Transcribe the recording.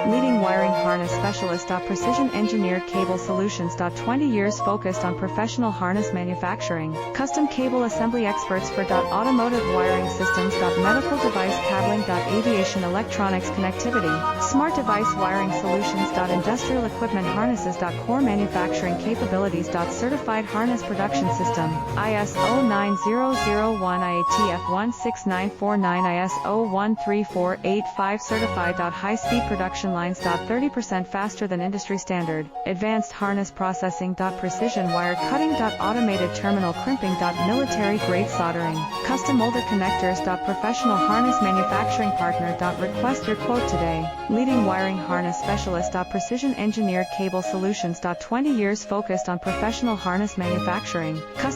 Leading wiring harness specialist. Precision engineered cable solutions. 20 years focused on professional harness manufacturing. Custom cable assembly experts for automotive wiring systems. Medical device cabling. Aviation electronics connectivity. Smart device wiring solutions. Industrial equipment harnesses. Core manufacturing capabilities. Certified harness production system. ISO 9001 IATF 16949 ISO 13485 certified. High-speed production lines. 30% faster than industry standard. Advanced harness processing. Precision wire cutting. Automated terminal crimping. Military grade soldering. Custom molded connectors. Professional harness manufacturing partner. Request your quote today. Leading wiring harness specialist. Precision engineered cable solutions. 20 years focused on professional harness manufacturing. Custom